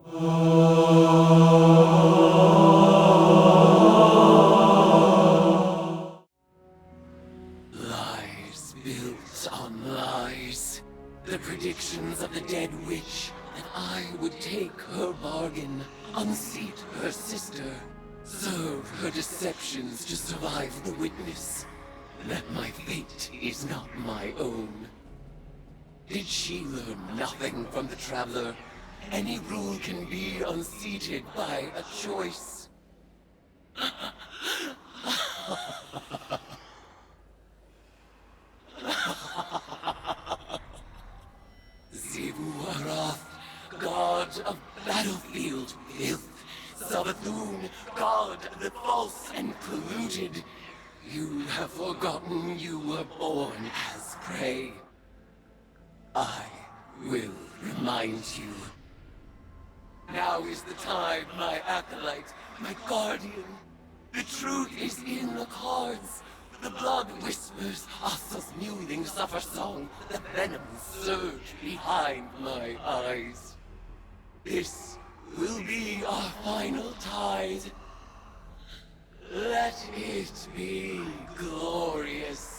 Lies built on lies. The predictions of the dead witch that I would take her bargain, unseat her sister, serve her deceptions to survive the witness. That my fate is not my own. Did she learn nothing from the Traveler? Any rule can be unseated by a choice. Zivu-Arath, god of battlefield filth. Savathun, god of the false and polluted. You have forgotten you were born as prey. I will remind you. Now is the time, my acolyte, my guardian. The truth is in the cards. The blood whispers, Asa's mewling suffer song. The venom surge behind my eyes. This will be our final tithe. Let it be glorious.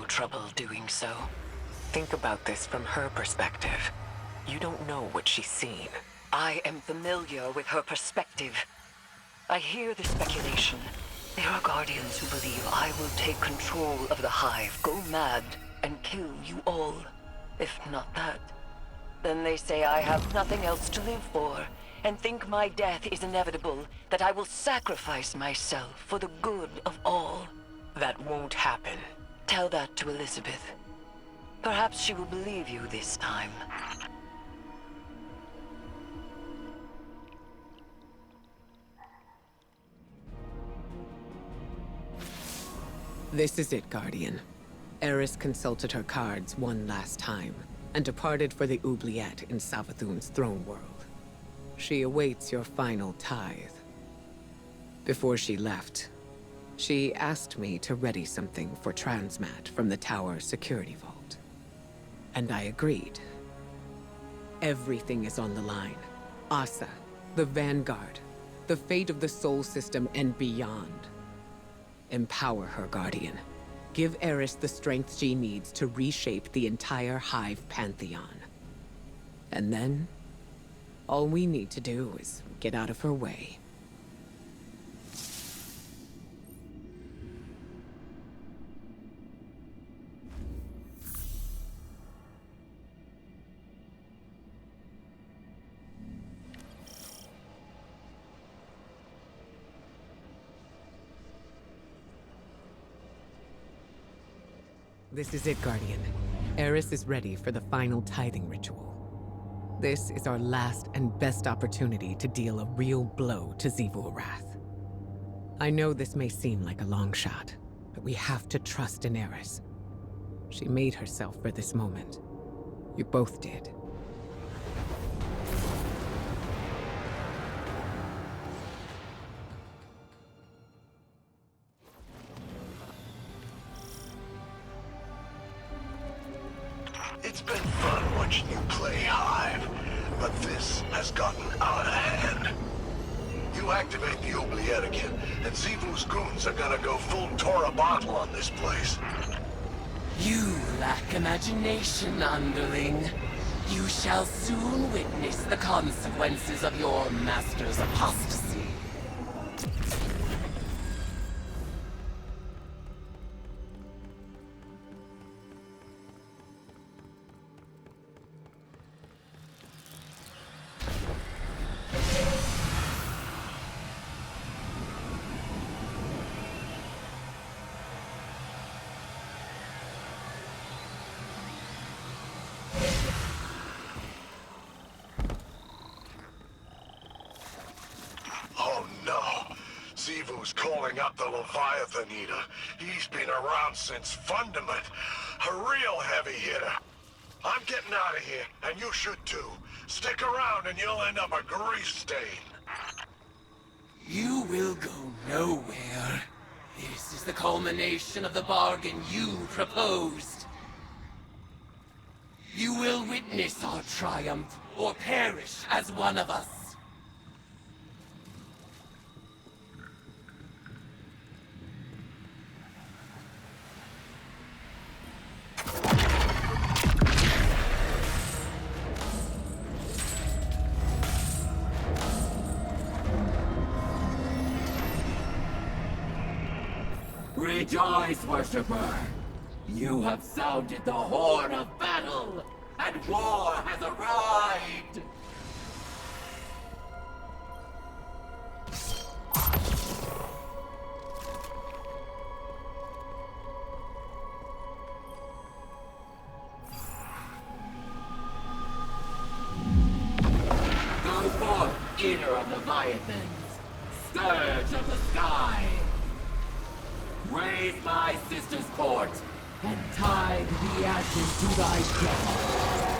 Trouble doing so. Think about this from her perspective. You don't know what she's seen. I am familiar with her perspective. I hear the speculation. There are guardians who believe I will take control of the Hive, go mad, and kill you all. If not that, then they say I have nothing else to live for, and think my death is inevitable, that I will sacrifice myself for the good of all. That won't happen. Tell that to Elizabeth. Perhaps she will believe you this time. This is it, Guardian. Eris consulted her cards one last time, and departed for the oubliette in Savathun's throne world. She awaits your final tithe. Before she left, she asked me to ready something for Transmat from the tower security vault. And I agreed. Everything is on the line. Asa, the Vanguard, the fate of the Soul System and beyond. Empower her, Guardian. Give Eris the strength she needs to reshape the entire Hive Pantheon. And then, all we need to do is get out of her way. This is it, Guardian. Eris is ready for the final tithing ritual. This is our last and best opportunity to deal a real blow to Zivu-Arath. I know this may seem like a long shot, but we have to trust in Eris. She made herself for this moment. You both did. It's been fun watching you play Hive, but this has gotten out of hand. You activate the oubliette again, and Zivu's goons are gonna go full Tora bottle on this place. You lack imagination, underling. You shall soon witness the consequences of your master's apostasy. who's calling up the Leviathan Eater. He's been around since Fundament. A real heavy hitter. I'm getting out of here, and you should too. Stick around and you'll end up a grease stain. You will go nowhere. This is the culmination of the bargain you proposed. You will witness our triumph, or perish as one of us. Rejoice, worshipper! You have sounded the horn of battle, and war has arrived! Go forth, eater of Leviathans! Scourge of the sky! Raise my sister's port, and tithe the ashes to thy jaw.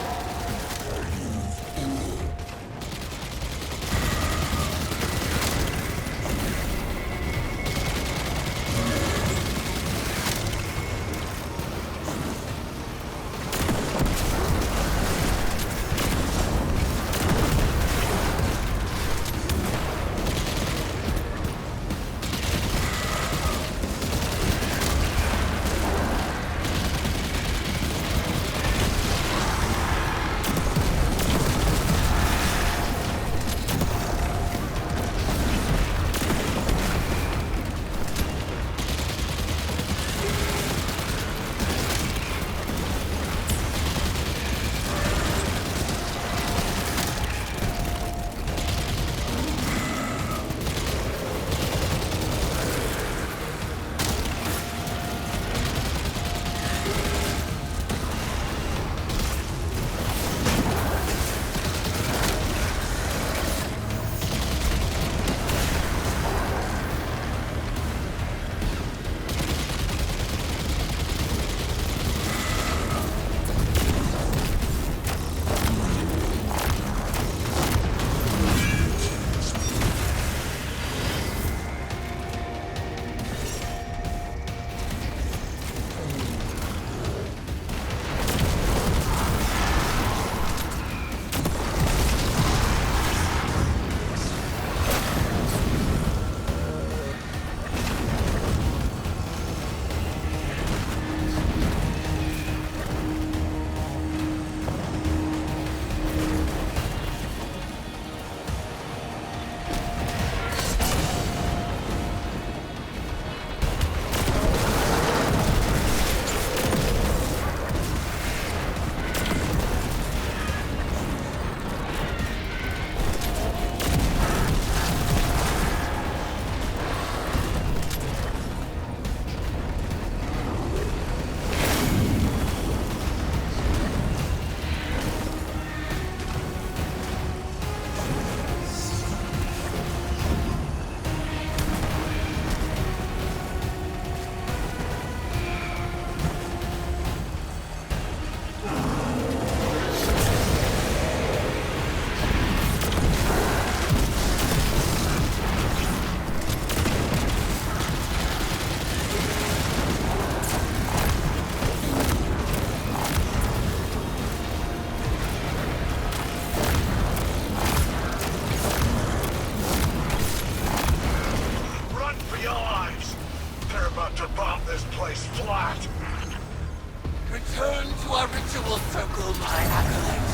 Return to our ritual circle, my acolyte.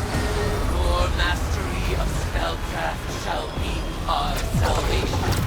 Your mastery of spellcraft shall be our salvation.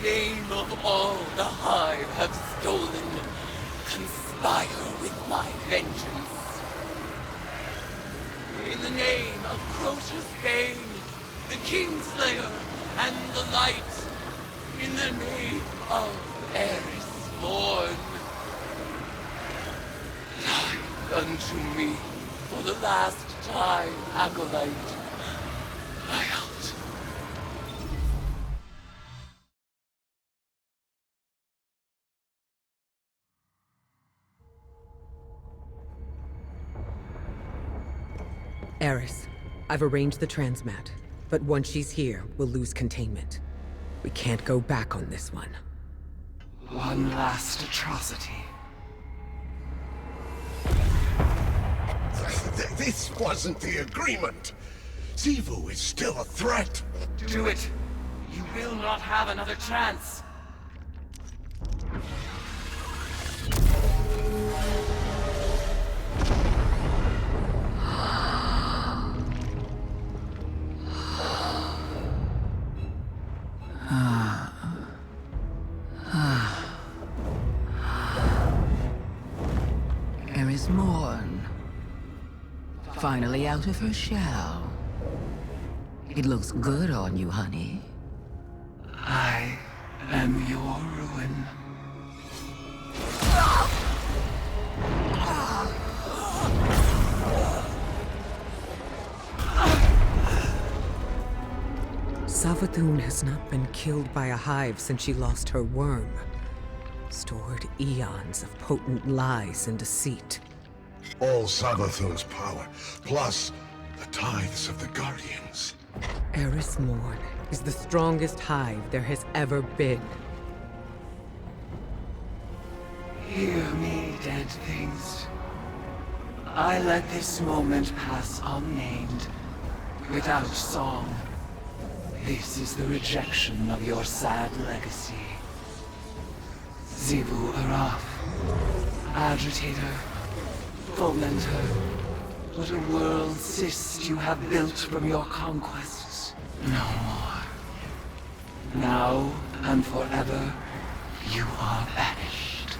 name of all the Hive have stolen, conspire with my vengeance. In the name of Crota's Bane, the Kingslayer, and the Light, in the name of Eris Morn, lie unto me for the last time, Acolyte. Cry out. Eris, I've arranged the transmat, but once she's here, we'll lose containment. We can't go back on this one. One last atrocity. This wasn't the agreement. Xivu is still a threat. Do it. You will not have another chance. Eris Morn. Finally out of her shell. It looks good on you, honey. I am your ruin. Savathun has not been killed by a hive since she lost her worm. Stored eons of potent lies and deceit. All Savathun's power, plus the tithes of the Guardians. Eris Morn is the strongest hive there has ever been. Hear me, dead things. I let this moment pass unnamed, without song. This is the rejection of your sad legacy. Xivu Araf, agitator, fomenter, what a world cyst you have built from your conquests. No more. Now and forever, you are banished.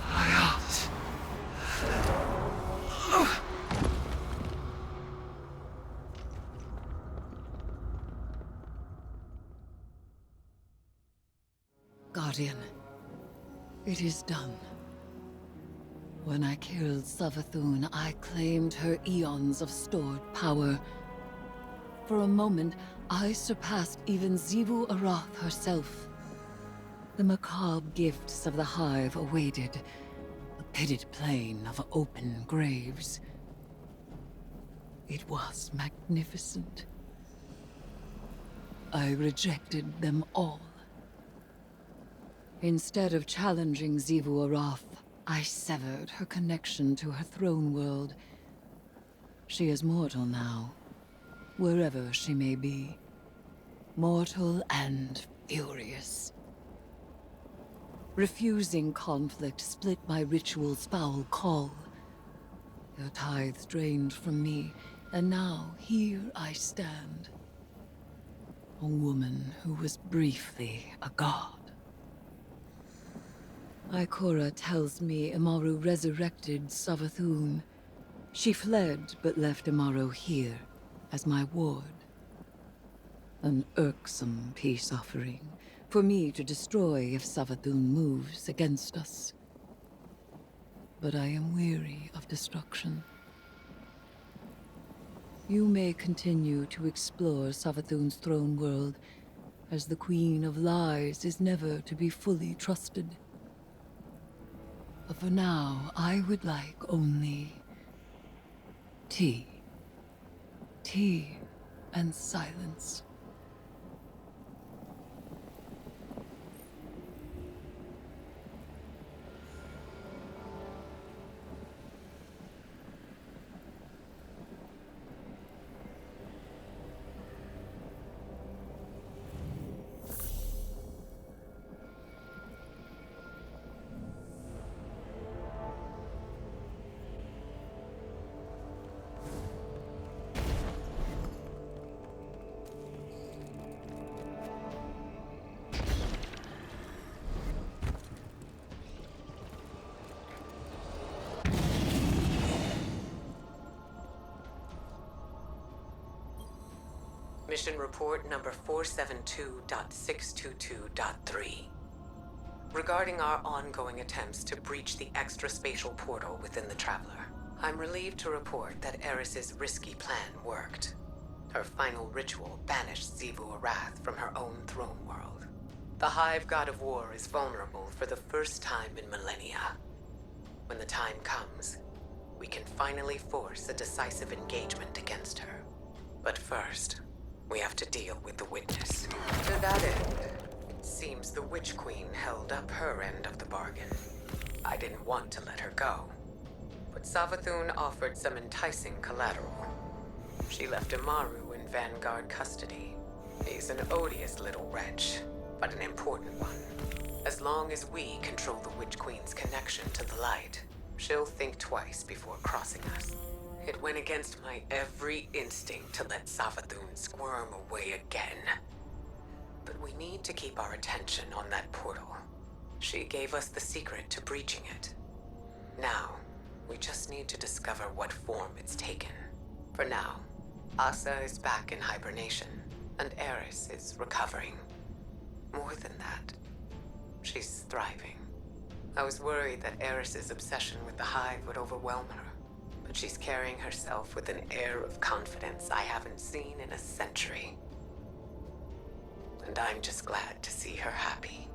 Hayat. Guardian, it is done. When I killed Savathun, I claimed her eons of stored power. For a moment, I surpassed even Xivu Arath herself. The macabre gifts of the Hive awaited, a pitted plain of open graves. It was magnificent. I rejected them all. Instead of challenging Xivu Arath, I severed her connection to her throne world. She is mortal now, wherever she may be. Mortal and furious. Refusing conflict split my ritual's foul call. Your tithes drained from me, and now here I stand. A woman who was briefly a god. Ikora tells me Amaru resurrected Savathun. She fled, but left Amaru here, as my ward. An irksome peace offering, for me to destroy if Savathun moves against us. But I am weary of destruction. You may continue to explore Savathun's throne world, as the Queen of Lies is never to be fully trusted. But for now, I would like only tea. Tea and silence. Mission report number 472.622.3. Regarding our ongoing attempts to breach the extra-spatial portal within the Traveler, I'm relieved to report that Eris's risky plan worked. Her final ritual banished Xivu Arath from her own throne world. The Hive God of War is vulnerable for the first time in millennia. When the time comes, we can finally force a decisive engagement against her. But first, we have to deal with the Witness. To that end, it seems the Witch Queen held up her end of the bargain. I didn't want to let her go, but Savathun offered some enticing collateral. She left Amaru in Vanguard custody. He's an odious little wretch, but an important one. As long as we control the Witch Queen's connection to the light, she'll think twice before crossing us. It went against my every instinct to let Savathun squirm away again. But we need to keep our attention on that portal. She gave us the secret to breaching it. Now, we just need to discover what form it's taken. For now, Asa is back in hibernation, and Eris is recovering. More than that, she's thriving. I was worried that Eris's obsession with the Hive would overwhelm her, but she's carrying herself with an air of confidence I haven't seen in a century. And I'm just glad to see her happy.